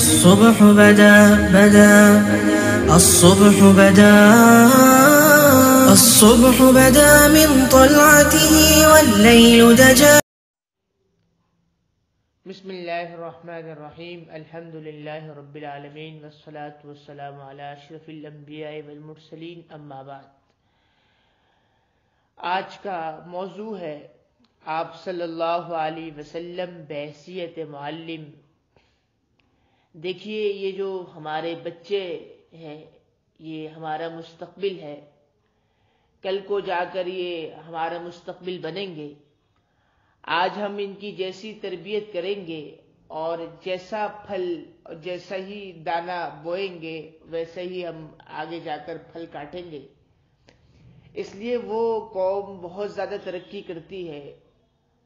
الصبح بدا الصبح بدا الصبح بدا من طلعته والليل دجا. بسم اللہ الرحمن الرحیم. الحمد للہ رب العالمین والصلاة والسلام علی اشرف الانبیاء والمرسلین. اما بعد. آج کا موضوع ہے آپ صلی اللہ علیہ وسلم بحیثیت معلم. دیکھیے، یہ جو ہمارے بچے ہیں یہ ہمارا مستقبل ہے. کل کو جا کر یہ ہمارا مستقبل بنیں گے. آج ہم ان کی جیسی تربیت کریں گے اور جیسا پھل اور جیسا ہی دانہ بوئیں گے ویسا ہی ہم آگے جا کر پھل کاٹیں گے. اس لیے وہ قوم بہت زیادہ ترقی کرتی ہے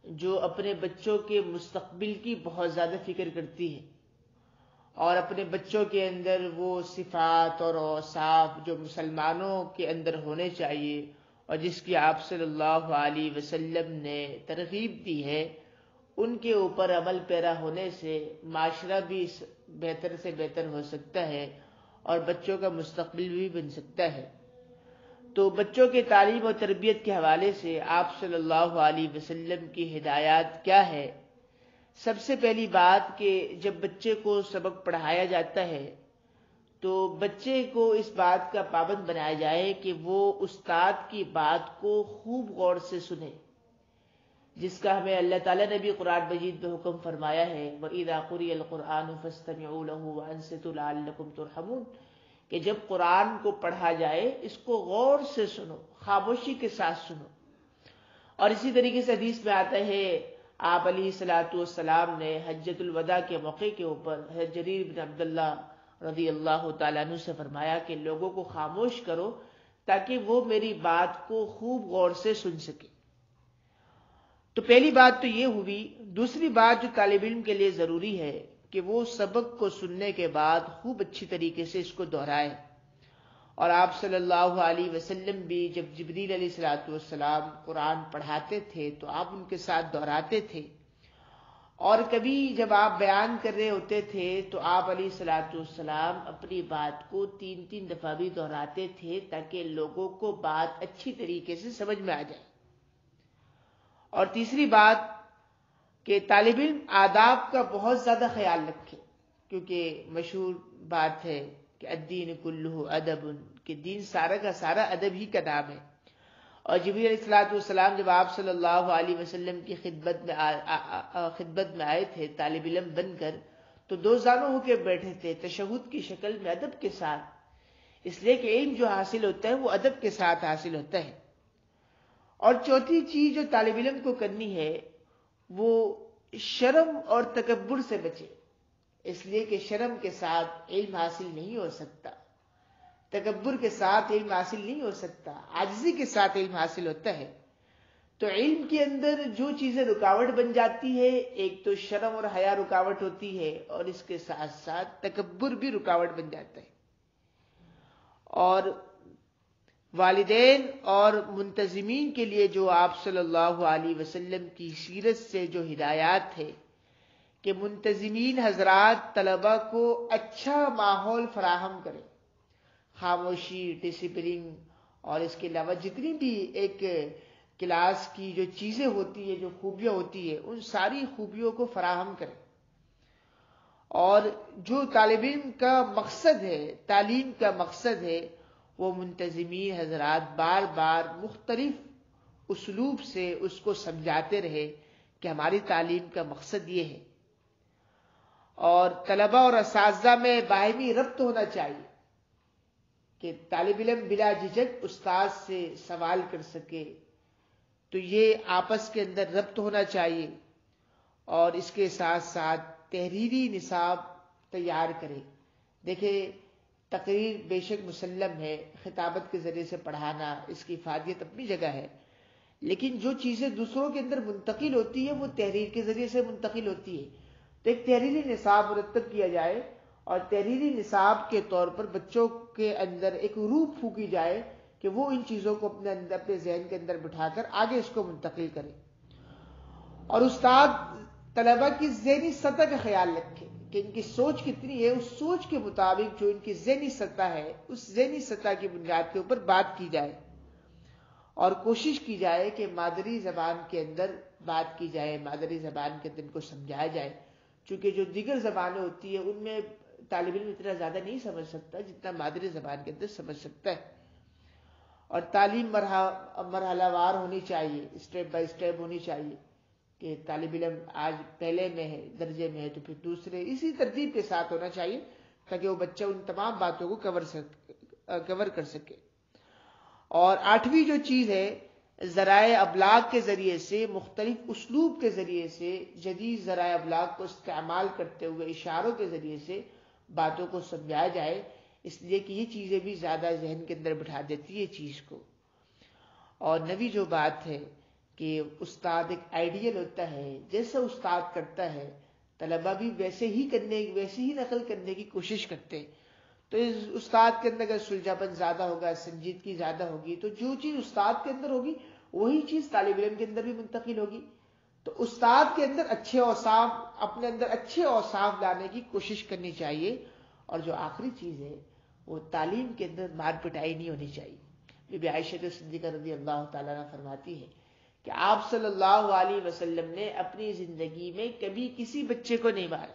جو اپنے بچوں کے مستقبل کی بہت زیادہ فکر کرتی ہے اور اپنے بچوں کے اندر وہ صفات اور اوصاف جو مسلمانوں کے اندر ہونے چاہیے اور جس کی آپ صلی اللہ علیہ وسلم نے ترغیب دی ہے، ان کے اوپر عمل پیرا ہونے سے معاشرہ بھی بہتر سے بہتر ہو سکتا ہے اور بچوں کا مستقبل بھی بن سکتا ہے. تو بچوں کے تعلیم اور تربیت کے حوالے سے آپ صلی اللہ علیہ وسلم کی ہدایات کیا ہے؟ سب سے پہلی بات کہ جب بچے کو سبق پڑھایا جاتا ہے تو بچے کو اس بات کا پابند بنایا جائے کہ وہ استاد کی بات کو خوب غور سے سنے، جس کا ہمیں اللہ تعالیٰ نے بھی قرآن مجید میں حکم فرمایا ہے وَإِذَا قُرِئَ الْقُرْآنُ فَاسْتَمِعُوا لَهُ وَأَنصِتُوا لَعَلَّكُمْ تُرْحَمُونَ، کہ جب قرآن کو پڑھا جائے اس کو غور سے سنو، خاموشی کے ساتھ سنو. اور اسی طریقے سے حدیث میں آتا ہے آپ علیہ الصلوۃ والسلام نے حجۃ الوداع کے موقع کے اوپر حضرت جریر بن عبداللہ رضی اللہ تعالیٰ عنہ سے فرمایا کہ لوگوں کو خاموش کرو تاکہ وہ میری بات کو خوب غور سے سن سکے. تو پہلی بات تو یہ ہوئی. دوسری بات جو طالب علم کے لیے ضروری ہے کہ وہ سبق کو سننے کے بعد خوب اچھی طریقے سے اس کو دہرائے. اور آپ صلی اللہ علیہ وسلم بھی جب جبریل علیہ الصلوۃ والسلام قرآن پڑھاتے تھے تو آپ ان کے ساتھ دہراتے تھے، اور کبھی جب آپ بیان کر رہے ہوتے تھے تو آپ علیہ الصلوۃ والسلام اپنی بات کو 3 دفعہ بھی دہراتے تھے تاکہ لوگوں کو بات اچھی طریقے سے سمجھ میں آ جائے. اور تیسری بات کہ طالب علم آداب کا بہت زیادہ خیال رکھے، کیونکہ مشہور بات ہے کہ الدین کلہ ادب، کہ دین سارا کا سارا ادب ہی کا نام ہے. اور جبریل علیہ الصلوۃ والسلام جب آپ صلی اللہ علیہ وسلم کی خدمت میں آئے تھے طالب علم بن کر، تو 2 زانوں ہو کے بیٹھے تھے تشہد کی شکل میں ادب کے ساتھ، اس لیے کہ علم جو حاصل ہوتا ہے وہ ادب کے ساتھ حاصل ہوتا ہے. اور چوتھی چیز جو طالب علم کو کرنی ہے وہ شرم اور تکبر سے بچے، اس لیے کہ شرم کے ساتھ علم حاصل نہیں ہو سکتا، تکبر کے ساتھ علم حاصل نہیں ہو سکتا، عاجزی کے ساتھ علم حاصل ہوتا ہے. تو علم کے اندر جو چیزیں رکاوٹ بن جاتی ہے، ایک تو شرم اور حیا رکاوٹ ہوتی ہے اور اس کے ساتھ ساتھ تکبر بھی رکاوٹ بن جاتا ہے. اور والدین اور منتظمین کے لیے جو آپ صلی اللہ علیہ وسلم کی سیرت سے جو ہدایات ہے کہ منتظمین حضرات طلبہ کو اچھا ماحول فراہم کریں، خاموشی، ڈسپلن اور اس کے علاوہ جتنی بھی ایک کلاس کی جو چیزیں ہوتی ہے، جو خوبیاں ہوتی ہے، ان ساری خوبیوں کو فراہم کریں. اور جو طالب علم کا مقصد ہے، تعلیم کا مقصد ہے، وہ منتظمین حضرات بار بار مختلف اسلوب سے اس کو سمجھاتے رہے کہ ہماری تعلیم کا مقصد یہ ہے. اور طلبہ اور اساتذہ میں باہمی ربط ہونا چاہیے کہ طالب علم بلا جھجک استاد سے سوال کر سکے، تو یہ آپس کے اندر ربط ہونا چاہیے. اور اس کے ساتھ ساتھ تحریری نصاب تیار کرے. دیکھیں، تقریر بے شک مسلم ہے، خطابت کے ذریعے سے پڑھانا، اس کی افادیت اپنی جگہ ہے، لیکن جو چیزیں دوسروں کے اندر منتقل ہوتی ہے وہ تحریر کے ذریعے سے منتقل ہوتی ہے. تو ایک تحریری نصاب مرتب کیا جائے اور تحریری نصاب کے طور پر بچوں کے اندر ایک روح پھونکی جائے کہ وہ ان چیزوں کو اپنے ذہن کے اندر بٹھا کر آگے اس کو منتقل کرے. اور استاد طلبہ کی ذہنی سطح کا خیال رکھے کہ ان کی سوچ کتنی ہے، اس سوچ کے مطابق جو ان کی ذہنی سطح ہے، اس ذہنی سطح کی بنیاد کے اوپر بات کی جائے، اور کوشش کی جائے کہ مادری زبان کے اندر بات کی جائے، مادری زبان کے اندر ان کو سمجھایا جائے. چونکہ جو دیگر زبانیں ہوتی ہیں ان میں طالب علم اتنا زیادہ نہیں سمجھ سکتا جتنا مادری زبان کے اندر سمجھ سکتا ہے. اور تعلیم مرحلہ وار ہونی چاہیے، اسٹیپ بائی اسٹیپ ہونی چاہیے، کہ طالب علم آج پہلے میں ہے، درجے میں ہے، تو پھر دوسرے، اسی ترتیب کے ساتھ ہونا چاہیے تاکہ وہ بچہ ان تمام باتوں کو کور کر سکے. اور 8ویں جو چیز ہے، ذرائع ابلاغ کے ذریعے سے، مختلف اسلوب کے ذریعے سے، جدید ذرائع ابلاغ کو استعمال کرتے ہوئے اشاروں کے ذریعے سے باتوں کو سمجھایا جائے، اس لیے کہ یہ چیزیں بھی زیادہ ذہن کے اندر بٹھا دیتی ہے چیز کو. اور 9ویں جو بات ہے کہ استاد ایک آئیڈیل ہوتا ہے، جیسا استاد کرتا ہے طلبہ بھی ویسے ہی نقل کرنے کی کوشش کرتے ہیں. تو اس استاد کے اندر اگر سلجھاپن زیادہ ہوگا، سنجیدگی زیادہ ہوگی، تو جو چیز استاد کے اندر ہوگی وہی چیز طالب علم کے اندر بھی منتقل ہوگی. تو استاد کے اندر اپنے اندر اچھے اوصاف لانے کی کوشش کرنی چاہیے. اور جو آخری چیز ہے وہ تعلیم کے اندر مار پٹائی نہیں ہونی چاہیے. بی بی عائشہ صدیقہ رضی اللہ تعالیٰ عنہ فرماتی ہے کہ آپ صلی اللہ علیہ وسلم نے اپنی زندگی میں کبھی کسی بچے کو نہیں مارا.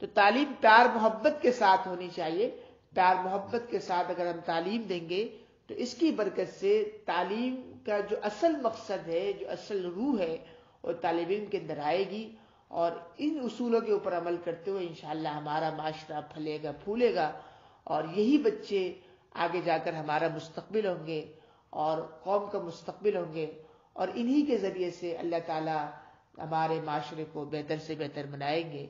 تو تعلیم پیار محبت کے ساتھ ہونی چاہیے. پیار محبت کے ساتھ اگر ہم تعلیم دیں گے تو اس کی برکت سے تعلیم کا جو اصل مقصد ہے، جو اصل روح ہے، وہ طالب علم کے اندر آئے گی. اور ان اصولوں کے اوپر عمل کرتے ہوئے انشاءاللہ ہمارا معاشرہ پھلے گا، پھولے گا، اور یہی بچے آگے جا کر ہمارا مستقبل ہوں گے اور قوم کا مستقبل ہوں گے. اور انہی کے ذریعے سے اللہ تعالی ہمارے معاشرے کو بہتر سے بہتر بنائیں گے.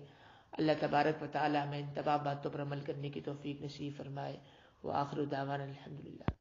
اللہ تبارک و تعالی ہمیں ان تمام باتوں پر عمل کرنے کی توفیق نصیب فرمائے. وآخر دعوانا الحمدللہ.